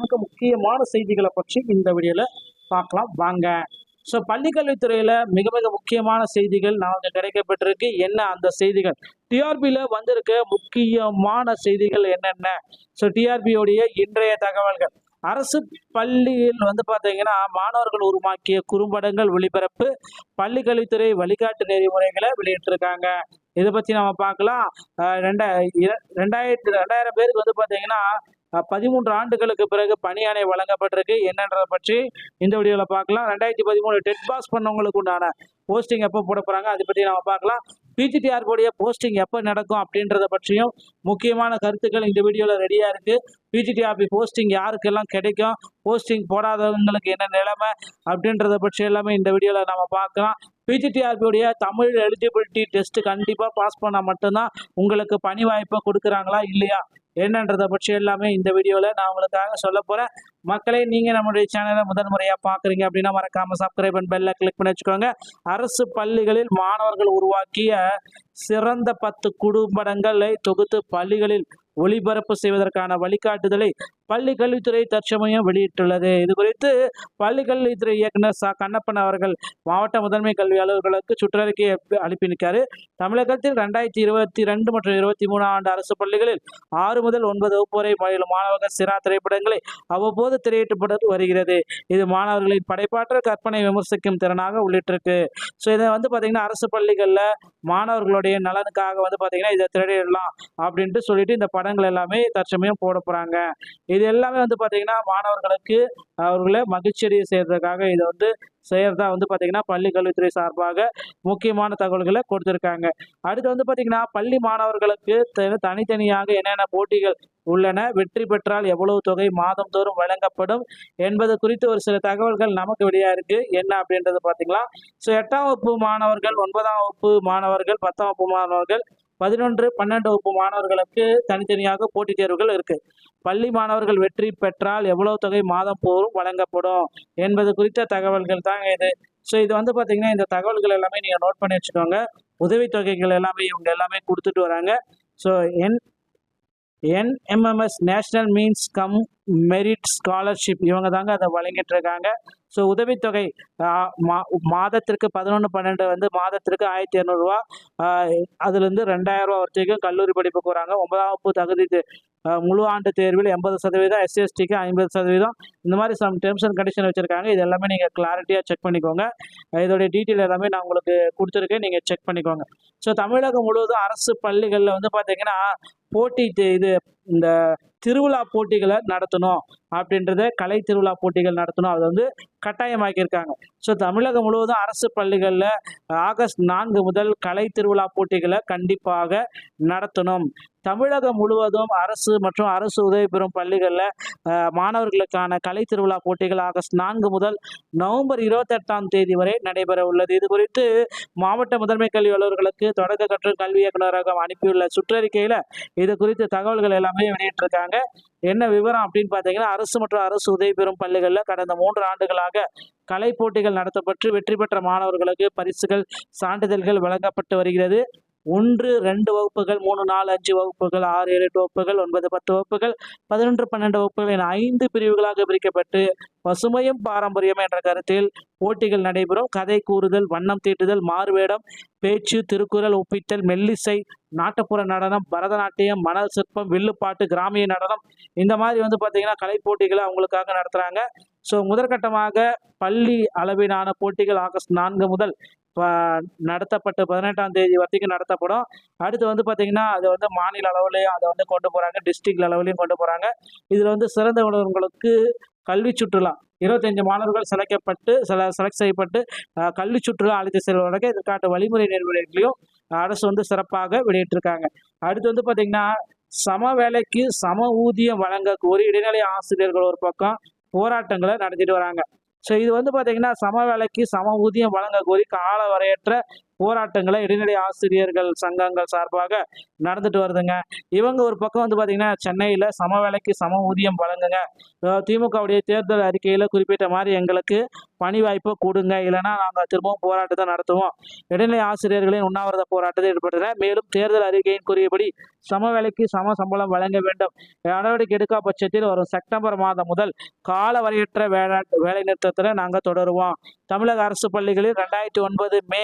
மிக முக்கியமான செய்திகளை பற்றி இந்த வீடியோல பார்க்கலாம் வாங்க. ஸோ பள்ளிக்கல்வித்துறையில மிக மிக முக்கியமான செய்திகள் நமக்கு கிடைக்கப்பட்டிருக்கு. என்ன அந்த செய்திகள்? டிஆர்பியில் வந்திருக்க முக்கியமான செய்திகள் என்னென்ன? ஸோ டிஆர்பியோடைய இன்றைய தகவல்கள். அரசு பள்ளியில் பார்த்தீங்கன்னா மாணவர்கள் உருவாக்கிய குறும்படங்கள் ஒளிபரப்பு, பள்ளிக்கல்வித்துறை வழிகாட்டு நெறிமுறைகளை வெளியிட்டிருக்காங்க. இதை பற்றி நம்ம பார்க்கலாம். 2000 பேருக்கு பார்த்தீங்கன்னா 13 ஆண்டுகளுக்கு பிறகு பணியாணை வழங்கப்பட்டிருக்கு. என்னன்றதை பற்றி இந்த வீடியோவில் பார்க்கலாம். 2013 டெட் பாஸ் பண்ணவங்களுக்கு உண்டான போஸ்டிங் எப்போ போட போகிறாங்க அதை பற்றி நம்ம பார்க்கலாம். பிஜிடிஆர்போடைய போஸ்டிங் எப்போ நடக்கும் அப்படின்றத பற்றியும் முக்கியமான கருத்துக்கள் இந்த வீடியோவில் ரெடியாக இருக்குது. பிஜிடிஆர்பி போஸ்டிங் யாருக்கெல்லாம் கிடைக்கும், போஸ்டிங் போடாதவங்களுக்கு என்ன நிலைமை அப்படின்றத பற்றி எல்லாமே இந்த வீடியோவில் நம்ம பார்க்கலாம். பிஜிடிஆர்பியோடைய தமிழ் எலிஜிபிலிட்டி டெஸ்ட் கண்டிப்பாக பாஸ் பண்ணால் மட்டும்தான் உங்களுக்கு பணி வாய்ப்பை கொடுக்குறாங்களா இல்லையா என்னன்றதை பற்றி எல்லாமே இந்த வீடியோவில் நான் உங்களுக்காக சொல்ல போகிறேன். மக்களே, நீங்கள் நம்மளுடைய சேனலை முதல் முறையாக பார்க்குறீங்க அப்படின்னா மறக்காமல் சப்ஸ்கிரைப் பண்ணி பெல்லை கிளிக் பண்ணி வச்சுக்கோங்க. அரசு பள்ளிகளில் மாணவர்கள் உருவாக்கிய சிறந்த 10 குறும்படங்களை தொகுத்து பள்ளிகளில் ஒளிபரப்பு செய்வதற்கான வழிகாட்டுதலை பள்ளி கல்வித்துறை தற்சமயம் வெளியிட்டுள்ளது. இது குறித்து பள்ளி கல்வித்துறை இயக்குனர் கண்ணப்பன் அவர்கள் மாவட்ட முதன்மை கல்வி அலுவலர்களுக்கு சுற்றறிக்கையை அனுப்பியிருக்காரு. தமிழகத்தில் 2022 மற்றும் 23 ஆண்டு அரசு பள்ளிகளில் 6 முதல் 9 வகுப்பு வரை பயிலும் மாணவர்கள் சிறா திரைப்படங்களை அவ்வப்போது திரையிட்டப்பட்டு வருகிறது. இது மாணவர்களின் படைப்பாற்றல், கற்பனை விமர்சிக்கும் திறனாக உள்ளிட்டிருக்கு. ஸோ இதை பார்த்தீங்கன்னா அரசு பள்ளிகளில் மாணவர்களுடைய நலனுக்காக பார்த்தீங்கன்னா இதை திரையிடலாம் அப்படின்ட்டு சொல்லிட்டு இந்த படங்கள் எல்லாமே தற்சமயம் போட போகிறாங்க. இது எல்லாமே பார்த்தீங்கன்னா மாணவர்களுக்கு அவர்களை மகிழ்ச்சியடைய செய்யறதுக்காக இதை செய்யறதா பார்த்தீங்கன்னா பள்ளி கல்வித்துறை சார்பாக முக்கியமான தகவல்களை கொடுத்துருக்காங்க. அடுத்து பார்த்தீங்கன்னா பள்ளி மாணவர்களுக்கு தனித்தனியாக என்னென்ன போட்டிகள் உள்ளன, வெற்றி பெற்றால் எவ்வளவு தொகை மாதம் தோறும் வழங்கப்படும் என்பது குறித்து ஒரு சில தகவல்கள் நமக்கு வெளியாக இருக்கு. என்ன அப்படின்றது பார்த்தீங்களா? ஸோ 8ஆம் வகுப்பு மாணவர்கள், 9ஆம் வகுப்பு மாணவர்கள், 10ஆம் வகுப்பு மாணவர்கள், 11, 12 வகுப்பு மாணவர்களுக்கு தனித்தனியாக போட்டித் தேர்வுகள் இருக்கு. பள்ளி மாணவர்கள் வெற்றி பெற்றால் எவ்வளவு தொகை மாதம் போரும் வழங்கப்படும் என்பது குறித்த தகவல்கள் தாங்க இது. ஸோ இது பார்த்தீங்கன்னா இந்த தகவல்கள் எல்லாமே நீங்கள் நோட் பண்ணி வச்சுக்கோங்க. உதவித்தொகைகள் எல்லாமே இவங்க எல்லாமே கொடுத்துட்டு வராங்க. So NMMS national means come merit scholarship இவங்க தாங்க அதை வழங்கிட்டு இருக்காங்க. ஸோ உதவித்தொகை மாதத்திற்கு 11-12 மாதத்திற்கு 1200 ரூபா, அதுலேருந்து 2000 ரூபா வரைக்கும் கல்லூரி படிப்புக்கு வராங்க. 9ஆம் வகுப்பு தகுதி முழு ஆண்டு தேர்வில் 80%, SC/STக்கு 50%, இந்த மாதிரி சம் டேர்ம்ஸ் அண்ட் கண்டிஷன் வச்சுருக்காங்க. இது எல்லாமே நீங்கள் கிளாரிட்டியாக செக் பண்ணிக்கோங்க. இதோடைய டீட்டெயில் எல்லாமே நான் உங்களுக்கு கொடுத்துருக்கேன், நீங்கள் செக் பண்ணிக்கோங்க. ஸோ தமிழகம் முழுவதும் அரசு பள்ளிகளில் பார்த்தீங்கன்னா போட்டி இந்த திருவிழா போட்டிகளை நடத்தணும் அப்படின்றத, கலை திருவிழா போட்டிகள் நடத்தணும், அது கட்டாயமாக்கியிருக்காங்க. ஸோ தமிழகம் முழுவதும் அரசு பள்ளிகளில் ஆகஸ்ட் 4 முதல் கலை திருவிழா போட்டிகளை கண்டிப்பாக நடத்தணும். தமிழகம் முழுவதும் அரசு மற்றும் அரசு உதவி பெறும் பள்ளிகளில் மாணவர்களுக்கான கலை திருவிழா போட்டிகள் ஆகஸ்ட் 4 முதல் நவம்பர் 28ஆம் தேதி வரை நடைபெற உள்ளது. இது குறித்து மாவட்ட முதன்மை கல்வி அலுவலர்களுக்கு தொடக்க கற்றல் கல்வி இயக்குநரகம் அனுப்பியுள்ள சுற்றறிக்கையில் இது குறித்து தகவல்கள் எல்லாமே வெளியிட்டிருக்காங்க. என்ன விவரம் அப்படின்னு பார்த்தீங்கன்னா, அரசு மற்றும் அரசு உதவி பெறும் பள்ளிகளில் கடந்த 3 ஆண்டுகளாக கலை போட்டிகள் நடத்தப்பட்டு வெற்றி பெற்ற மாணவர்களுக்கு பரிசுகள், சான்றிதழ்கள் வழங்கப்பட்டு வருகிறது. 1, 2 வகுப்புகள், 3, 4, 5 வகுப்புகள், 6, 7, 8 வகுப்புகள், 9, 10 வகுப்புகள், 11, 12 வகுப்புகள் என 5 பிரிவுகளாக பிரிக்கப்பட்டு பசுமையும் பாரம்பரியம் என்ற கருத்தில் போட்டிகள் நடைபெறும். கதை கூறுதல், வண்ணம் தீட்டுதல், மாறுவேடம், பேச்சு, திருக்குறள் ஒப்பித்தல், மெல்லிசை, நாட்டுப்புற நடனம், பரதநாட்டியம், மணல் சிற்பம், வில்லுப்பாட்டு, கிராமிய நடனம், இந்த மாதிரி பார்த்தீங்கன்னா கலை போட்டிகளை அவங்களுக்காக நடத்துகிறாங்க. ஸோ முதற்கட்டமாக பள்ளி அளவிலான போட்டிகள் ஆகஸ்ட் 4 முதல் நடத்தப்பட்டு 18ஆம் தேதி வரைக்கும் நடத்தப்படும். அடுத்து பார்த்தீங்கன்னா அது மாநில அளவுலையும் அதை கொண்டு போகிறாங்க, டிஸ்ட்ரிக்ட் அளவுலையும் கொண்டு போகிறாங்க. இதில் சிறந்த உணர்வுகளுக்கு கல்வி சுற்றுலா 25 மாணவர்கள் செலக்ட் செய்யப்பட்டு கல்வி சுற்றுலா அழைத்து செல்வதற்கு இதற்கான வழிமுறை நெறிமுறைகளையும் அரசு சிறப்பாக வெளியிட்டிருக்காங்க. அடுத்து பார்த்தீங்கன்னா சம வேலைக்கு சம ஊதியம் வழங்க கோரி இடைநிலை ஆசிரியர்கள் ஒரு பக்கம் போராட்டங்களை நடத்திட்டு வராங்க. ஸோ இது பார்த்தீங்கன்னா சம வேலைக்கு சம ஊதியம் வழங்க கோரி கால வரையற்ற போராட்டங்களை இடைநிலை ஆசிரியர்கள் சங்கங்கள் சார்பாக நடந்துட்டு வருதுங்க. இவங்க ஒரு பக்கம் வந்து பார்த்தீங்கன்னா, சென்னையில சம வேலைக்கு சம ஊதியம் வழங்குங்க. திமுகவுடைய தேர்தல் அறிக்கையில குறிப்பிட்ட மாரி எங்களுக்கு பணி வாய்ப்பு குடுங்க. இல்லன்னா நாங்க திரும்பவும் போராட்டத்த நடத்துவோம். இடைநிலை ஆசிரியர்களின் உண்ணாவிரத போராட்டத்தில் ஈடுபட்டனர். மேலும் தேர்தல் அறிக்கையின் கூறியபடி சம வேலைக்கு சம சம்பளம் வழங்க வேண்டும். நடவடிக்கை எடுக்கா பட்சத்தில் வரும் செப்டம்பர் மாதம் முதல் கால வரையற்ற வேலை நிறுத்தத்தில் நாங்க தொடருவோம். தமிழக அரசு பள்ளிகளில் 2009 மே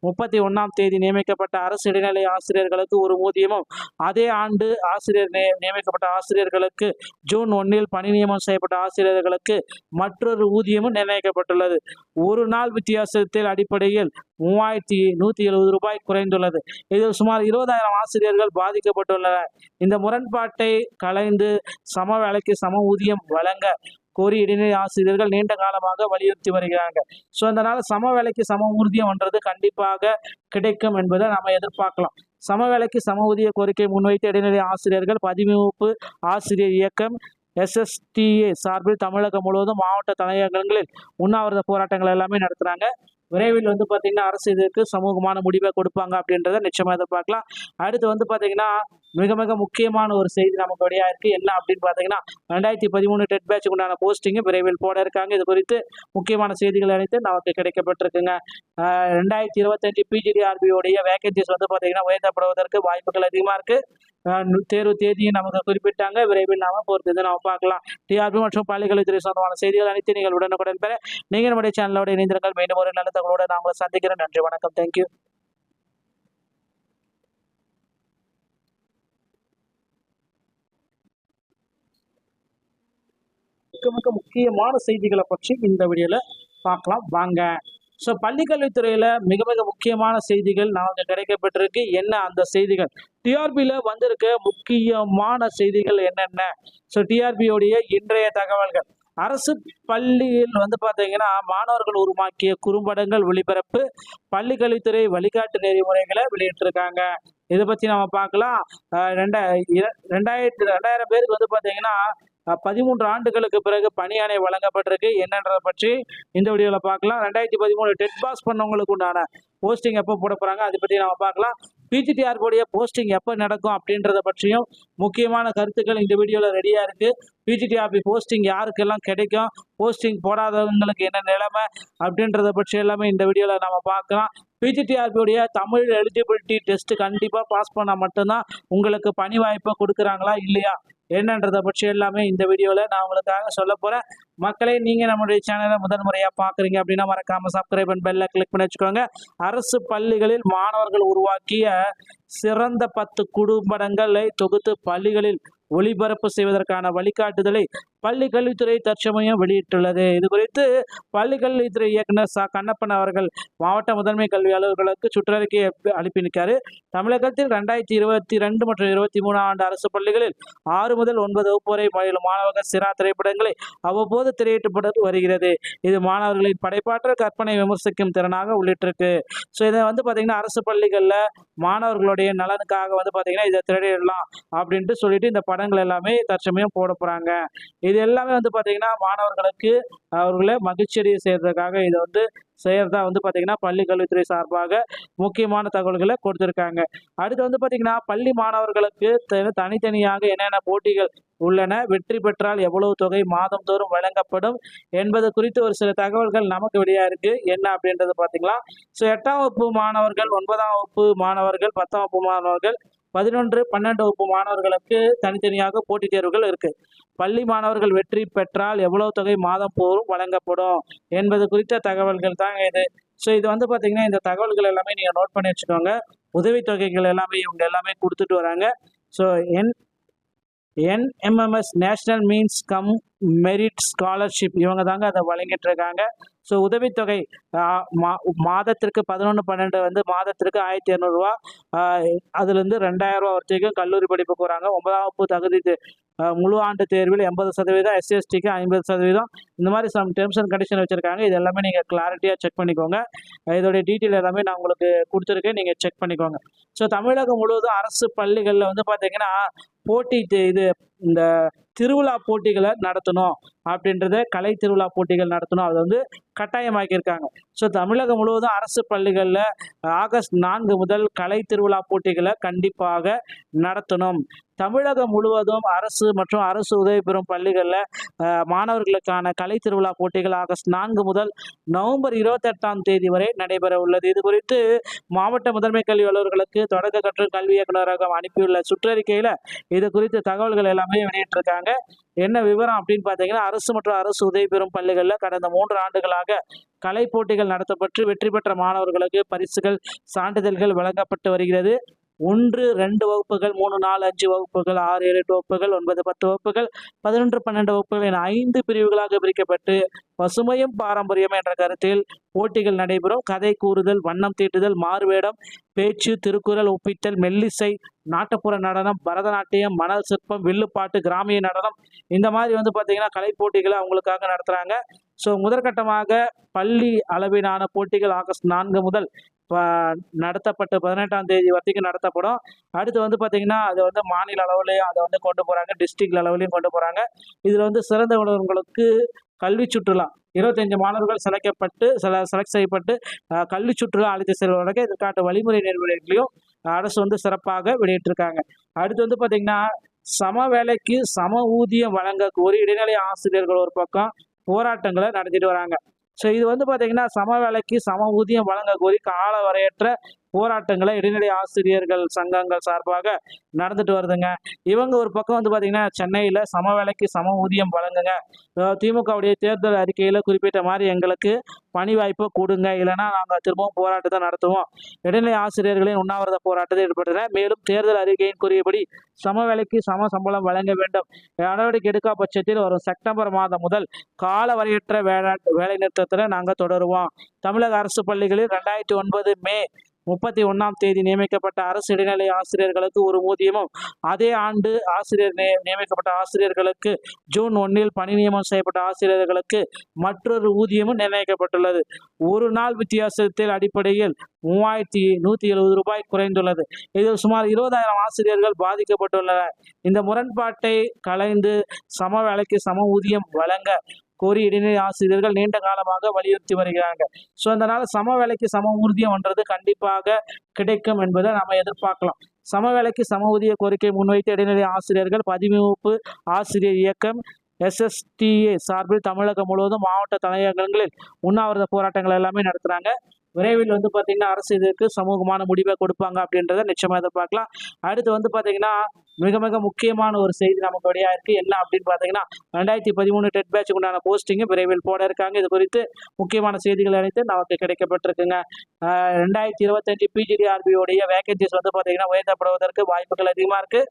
31ஆம் தேதி நியமிக்கப்பட்ட அரசு இடைநிலை ஆசிரியர்களுக்கு ஒரு ஊதியமும், அதே ஆண்டு ஆசிரியர் நியமிக்கப்பட்ட ஆசிரியர்களுக்கு ஜூன் 1ல் பணி நியமனம் செய்யப்பட்ட ஆசிரியர்களுக்கு மற்றொரு ஊதியமும் நிர்ணயிக்கப்பட்டுள்ளது. ஒரு நாள் வித்தியாசத்தில் அடிப்படையில் ரூ. 3170 குறைந்துள்ளது. இதில் சுமார் 20,000 ஆசிரியர்கள் பாதிக்கப்பட்டுள்ளனர். இந்த முரண்பாட்டை களைந்து சம வேலைக்கு சம ஊதியம் வழங்க கோரி இடைநிலை ஆசிரியர்கள் நீண்ட காலமாக வலியுறுத்தி வருகிறாங்க. ஸோ அதனால சம வேலைக்கு சம ஊதியம்ன்றது கண்டிப்பாக கிடைக்கும் என்பதை நம்ம எதிர்பார்க்கலாம். சம வேலைக்கு சம ஊதிய கோரிக்கை முன்வைத்த இடைநிலை ஆசிரியர்கள் பதிவமைப்பு ஆசிரியர் இயக்கம் SSTA சார்பில் தமிழகம் முழுவதும் மாவட்ட தலைநகரங்களில் உண்ணாவிரத போராட்டங்கள் எல்லாமே நடத்துறாங்க. விரைவில் வந்து பார்த்தீங்கன்னா அரசு இதற்கு சமூகமான முடிவை கொடுப்பாங்க அப்படின்றத நிச்சயமா எதிர்பார்க்கலாம். அடுத்து வந்து பார்த்தீங்கன்னா மிக மிக முக்கியமான ஒரு செய்தி நமக்கு வெளியா இருக்கு. என்ன அப்படின்னு பார்த்தீங்கன்னா 2013 டெட் பேட்சுக்கு உண்டான போஸ்டிங் விரைவில் போட இருக்காங்க. இது குறித்து முக்கியமான செய்திகள் அனைத்து நமக்கு கிடைக்கப்பட்டிருக்குங்க. 2025 PGDRB உடைய வேகன்சிஸ் வந்து பார்த்தீங்கன்னா உயர்த்தப்படுவதற்கு வாய்ப்புகள் அதிகமாக இருக்கு. தேர்வு தேதியை நமக்கு குறிப்பிட்டாங்க. விரைவில் நாம பொறுத்து நாம பார்க்கலாம். டிஆர்பி மற்றும் பள்ளிக்கல்வித்துறை சொந்தமான செய்திகள் அனைத்து நீங்கள் உடனுக்குடன் பெற நீங்கள் நம்முடைய சேனலோட இணைந்திருங்கள். மீண்டும் ஒரு நல்ல தகவலோட நான் உங்களை சந்திக்கிறேன். நன்றி, வணக்கம், தேங்க்யூ. மிக மிக முக்கியமான செய்திகளை பற்றி இந்த வீடியோல பார்க்கலாம் வாங்க. ஸோ பள்ளிக்கல்வித்துறையில மிக மிக முக்கியமான செய்திகள் நமக்கு கிடைக்கப்பட்டிருக்கு. என்ன அந்த செய்திகள்? டிஆர்பியில் வந்திருக்க முக்கியமான செய்திகள் என்னென்ன? ஸோ டிஆர்பியோடைய இன்றைய தகவல்கள். அரசு பள்ளியில் வந்து பார்த்தீங்கன்னா மாணவர்கள் உருவாக்கிய குறும்படங்கள் ஒளிபரப்பு, பள்ளிக்கல்வித்துறை வழிகாட்டு நெறிமுறைகளை வெளியிட்டிருக்காங்க. இதை பற்றி நம்ம பார்க்கலாம். 2000 பேருக்கு வந்து பார்த்தீங்கன்னா 13 ஆண்டுகளுக்கு பிறகு பணியாணை வழங்கப்பட்டிருக்கு. என்னன்றதை பற்றி இந்த வீடியோவில் பார்க்கலாம். 2013 டெட் பாஸ் பண்ணவங்களுக்கு உண்டான போஸ்டிங் எப்போ போட போகிறாங்க அதை பற்றி நம்ம பார்க்கலாம். PGTRB போஸ்டிங் எப்போ நடக்கும் அப்படின்றத பற்றியும் முக்கியமான கருத்துக்கள் இந்த வீடியோவில் ரெடியாக இருக்குது. PGTRB போஸ்டிங் யாருக்கெல்லாம் கிடைக்கும், போஸ்டிங் போடாதவங்களுக்கு என்ன நிலைமை அப்படின்றத பற்றி எல்லாமே இந்த வீடியோவில் நம்ம பார்க்கலாம். PGTRB தமிழ் எலிஜிபிலிட்டி டெஸ்ட் கண்டிப்பாக பாஸ் பண்ணால் மட்டும்தான் உங்களுக்கு பணி வாய்ப்பை கொடுக்குறாங்களா இல்லையா என்னன்றதை பற்றி எல்லாமே இந்த வீடியோவில் நான் உங்களுக்காக சொல்ல போகிறேன். மக்களே, நீங்கள் நம்மளுடைய சேனலை முதல் முறையாக பார்க்குறீங்க அப்படின்னா மறக்காமல் சப்ஸ்கிரைப் அண்ட் பெல்லை கிளிக் பண்ணி வச்சுக்கோங்க. அரசு பள்ளிகளில் மாணவர்கள் உருவாக்கிய சிறந்த 10 குறும்படங்களை தொகுத்து பள்ளிகளில் ஒளிபரப்பு செய்வதற்கான வழிகாட்டுதலை பள்ளி கல்வித்துறை தற்சமயம் வெளியிட்டுள்ளது. இது குறித்து பள்ளி கல்வித்துறை இயக்குனர் கண்ணப்பன் அவர்கள் மாவட்ட முதன்மை கல்வி அலுவலர்களுக்கு சுற்றறிக்கை அனுப்பியிருக்காரு. தமிழகத்தில் 2022 மற்றும் 23 ஆண்டு அரசு பள்ளிகளில் 6 முதல் 9 வகுப்பு வரை பயிலும் மாணவர்கள் சிறா திரைப்படங்களை அவ்வப்போது திரையிடப்பட்டு வருகிறது. இது மாணவர்களின் படைப்பாற்றல் கற்பனை விமர்சிக்கும் திறனாக உள்ளிட்டிருக்கு. ஸோ இதை வந்து பார்த்தீங்கன்னா அரசு பள்ளிகளில் மாணவர்களுடைய நலனுக்காக வந்து பார்த்தீங்கன்னா இதை திரையிடலாம் அப்படின்ட்டு சொல்லிட்டு இந்த படங்கள் எல்லாமே தற்சமயம் போட போகிறாங்க. இது எல்லாமே வந்து பார்த்தீங்கன்னா மாணவர்களுக்கு அவர்களை மகிழ்ச்சியடைய செய்யறதுக்காக இதை வந்து செய்யறதா வந்து பார்த்தீங்கன்னா பள்ளி கல்வித்துறை சார்பாக முக்கியமான தகவல்களை கொடுத்துருக்காங்க. அடுத்து வந்து பார்த்தீங்கன்னா பள்ளி மாணவர்களுக்கு தனித்தனியாக என்னென்ன போட்டிகள் உள்ளன, வெற்றி பெற்றால் எவ்வளவு தொகை மாதம் தோறும் வழங்கப்படும் என்பது குறித்து ஒரு சில தகவல்கள் நமக்கு வெளியா இருக்கு. என்ன அப்படின்றது பார்த்தீங்களா? ஸோ 8ஆம் வகுப்பு மாணவர்கள், 9ஆம் வகுப்பு மாணவர்கள், 10ஆம் வகுப்பு மாணவர்கள், 11, 12 வகுப்பு மாணவர்களுக்கு தனித்தனியாக போட்டித் தேர்வுகள் இருக்கு. பள்ளி மாணவர்கள் வெற்றி பெற்றால் எவ்வளவு தொகை மாதம் தோறும் வழங்கப்படும் என்பது குறித்த தகவல்கள் தான் இது. ஸோ இது வந்து பார்த்தீங்கன்னா இந்த தகவல்கள் எல்லாமே நீங்கள் நோட் பண்ணி வச்சுக்கோங்க. உதவித்தொகைகள் எல்லாமே இவங்க எல்லாமே கொடுத்துட்டு வராங்க. So NMMS national means come merit scholarship இவங்க தாங்க அதை வழங்கிட்டு இருக்காங்க. ஸோ உதவித்தொகை மாதத்திற்கு 11-12 வந்து மாதத்திற்கு 1200 ரூபா, அதுலேருந்து 2000 ரூபா வரைக்கும் கல்லூரி படிப்புக்கு வராங்க. 9ஆம் வகுப்பு தகுதி முழு ஆண்டு தேர்வில் 80%, SC/STக்கு 50%, இந்த மாதிரி சம் டேர்ம்ஸ் அண்ட் கண்டிஷன் வச்சுருக்காங்க. இது எல்லாமே நீங்கள் கிளாரிட்டியாக செக் பண்ணிக்கோங்க. இதோடைய டீட்டெயில் எல்லாமே நான் உங்களுக்கு கொடுத்துருக்கேன், நீங்கள் செக் பண்ணிக்கோங்க. ஸோ தமிழகம் முழுவதும் அரசு பள்ளிகளில் வந்து பார்த்தீங்கன்னா போட்டி இந்த திருவிழா போட்டிகளை நடத்தணும் அப்படின்றத கலை திருவிழா போட்டிகள் நடத்தணும். அதை வந்து கட்டாயமாக்கியிருக்காங்க. ஸோ தமிழகம் முழுவதும் அரசு பள்ளிகளில் ஆகஸ்ட் 4 முதல் கலை திருவிழா போட்டிகளை கண்டிப்பாக நடத்தணும். தமிழகம் முழுவதும் அரசு மற்றும் அரசு உதவி பெறும் பள்ளிகளில் மாணவர்களுக்கான கலை திருவிழா போட்டிகள் ஆகஸ்ட் 4 முதல் நவம்பர் 28ஆம் தேதி வரை நடைபெற உள்ளது. இது குறித்து மாவட்ட முதன்மை கல்வி அலுவலர்களுக்கு தொடக்க கற்றல் கல்வி இயக்குநரகம் அனுப்பியுள்ள சுற்றறிக்கையில் இது குறித்து தகவல்கள் எல்லாமே வெளியிட்டிருக்காங்க. என்ன விவரம் அப்படின்னு பார்த்தீங்கன்னா, அரசு மற்றும் அரசு உதவி பெறும் பள்ளிகளில் கடந்த 3 ஆண்டுகளாக கலை போட்டிகள் நடத்தப்பட்டு வெற்றி பெற்ற மாணவர்களுக்கு பரிசுகள், சான்றிதழ்கள் வழங்கப்பட்டு வருகிறது. 1, 2 வகுப்புகள், 3, 4, 5 வகுப்புகள், 6, 7, 8 வகுப்புகள், 9, 10 வகுப்புகள், 11, 12 வகுப்புகள் என 5 பிரிவுகளாக பிரிக்கப்பட்டு பசுமையும் பாரம்பரியம் என்ற கருத்தில் போட்டிகள் நடைபெறும். கதை கூறுதல், வண்ணம் தீட்டுதல், மாறுவேடம், பேச்சு, திருக்குறள் ஒப்பித்தல், மெல்லிசை, நாட்டுப்புற நடனம், பரதநாட்டியம், மணல் சிற்பம், வில்லுப்பாட்டு, கிராமிய நடனம், இந்த மாதிரி வந்து பார்த்தீங்கன்னா கலை போட்டிகளை அவங்களுக்காக நடத்துகிறாங்க. ஸோ முதற்கட்டமாக பள்ளி அளவிலான போட்டிகள் ஆகஸ்ட் 4 முதல் நடத்தப்பட்டு 18ஆம் தேதி வரைக்கும் நடத்தப்படும். அடுத்து வந்து பார்த்தீங்கன்னா அது வந்து மாநில அளவுலையும் அதை வந்து கொண்டு போகிறாங்க, டிஸ்ட்ரிக்ட் லெவலையும் கொண்டு போகிறாங்க. இதில் வந்து சிறந்த விளையாடுகளுக்கு கல்வி சுற்றுலா 25 மாணவர்கள் செலக்ட் செய்யப்பட்டு கல்வி சுற்றுலா அழைத்து செல்வதற்கு இதற்கான வழிமுறை நெறிமுறைகளையும் அரசு வந்து சிறப்பாக வெளியிட்டிருக்காங்க. அடுத்து வந்து பார்த்தீங்கன்னா சம வேலைக்கு சம ஊதியம் வழங்க கோரி இடைநிலை ஆசிரியர்கள் ஒரு பக்கம் போராட்டங்களை நடத்திட்டு வராங்க. ஸோ இது வந்து பார்த்தீங்கன்னா சம வேலைக்கு சம ஊதியம் வழங்க கோரி கால வரையற்ற போராட்டங்களை இடைநிலை ஆசிரியர்கள் சங்கங்கள் சார்பாக நடந்துட்டு வருதுங்க. இவங்க ஒரு பக்கம் வந்து பார்த்தீங்கன்னா சென்னையில் சம வேலைக்கு சம ஊதியம் வழங்குங்க, திமுகவுடைய தேர்தல் அறிக்கையில் குறிப்பிட்ட மாதிரி எங்களுக்கு பணி வாய்ப்பை கொடுங்க, இல்லைன்னா நாங்கள் திரும்பவும் போராட்டத்தை நடத்துவோம், இடைநிலை ஆசிரியர்களின் உண்ணாவிரத போராட்டத்தை ஈடுபடுறேன். மேலும் தேர்தல் அறிக்கையின் கூறியபடி சம வேலைக்கு சம சம்பளம் வழங்க வேண்டும். நடவடிக்கை எடுக்கா பட்சத்தில் வரும் செப்டம்பர் மாதம் முதல் கால வரையற்ற வேலை நிறுத்தத்தில் நாங்கள் தொடருவோம். தமிழக அரசு பள்ளிகளில் 2009 மே 31ஆம் தேதி நியமிக்கப்பட்ட அரசு இடைநிலை ஆசிரியர்களுக்கு ஒரு ஊதியமும், அதே ஆண்டு நியமிக்கப்பட்ட ஆசிரியர்களுக்கு ஜூன் 1 பணி நியமனம் செய்யப்பட்ட ஆசிரியர்களுக்கு மற்றொரு ஊதியமும் நிர்ணயிக்கப்பட்டுள்ளது. ஒரு நாள் வித்தியாசத்தில் அடிப்படையில் 3170 ரூபாய் குறைந்துள்ளது. இதில் சுமார் 20,000 ஆசிரியர்கள் பாதிக்கப்பட்டுள்ளனர். இந்த முரண்பாட்டை களைந்து சம வேலைக்கு சம ஊதியம் வழங்க கோரி இடைநிலை ஆசிரியர்கள் நீண்ட காலமாக வலியுறுத்தி வருகிறாங்க. ஸோ அதனால சம வேலைக்கு சம ஊதியம்ன்றது கண்டிப்பாக கிடைக்கும் என்பதை நம்ம எதிர்பார்க்கலாம். சம வேலைக்கு சம ஊதிய கோரிக்கை முன்வைத்த இடைநிலை ஆசிரியர்கள் பதிவமைப்பு ஆசிரியர் இயக்கம் SSTA சார்பில் தமிழகம் முழுவதும் மாவட்ட தலைநகரங்களில் உண்ணாவிரத போராட்டங்கள் எல்லாமே நடத்துறாங்க. விரைவில் வந்து பார்த்தீங்கன்னா அரசு இதற்கு சமூகமான முடிவை கொடுப்பாங்க அப்படின்றத நிச்சயமாக எதிர்பார்க்கலாம். அடுத்து வந்து பார்த்தீங்கன்னா மிக மிக முக்கியமான ஒரு செய்தி நமக்கு வெளியாக இருக்கு. என்ன அப்படின்னு பார்த்தீங்கன்னா 2013 டெட் பேட்சுக்கு உண்டான போஸ்டிங்கு விரைவில் போட இருக்காங்க. இது குறித்து முக்கியமான செய்திகள் அனைத்து நமக்கு கிடைக்கப்பட்டிருக்குங்க. 2025 PGDRB வேகன்சிஸ் வந்து பார்த்தீங்கன்னா உயர்த்தப்படுவதற்கு வாய்ப்புகள் அதிகமாக இருக்கு.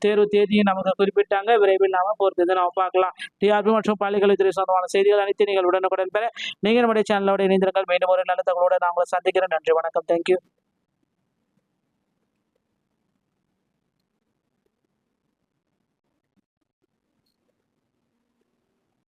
தேர்வு தேதியும் நமக்கு குறிப்பிட்டாங்க. விரைவில் நாம பொறுத்து நாம பார்க்கலாம். டிஆர்பி மற்றும் பள்ளிக்கல்வித்துறை சொந்தமான செய்திகள் அனைத்து நீங்கள் உடனுக்குடன் பெற நீங்கள் நம்முடைய சேனலோட இணைந்திருங்கள். மீண்டும் ஒரு நல்ல தகவலோடு நான் உங்களை சந்திக்கிறேன். நன்றி, வணக்கம், தேங்க்யூ.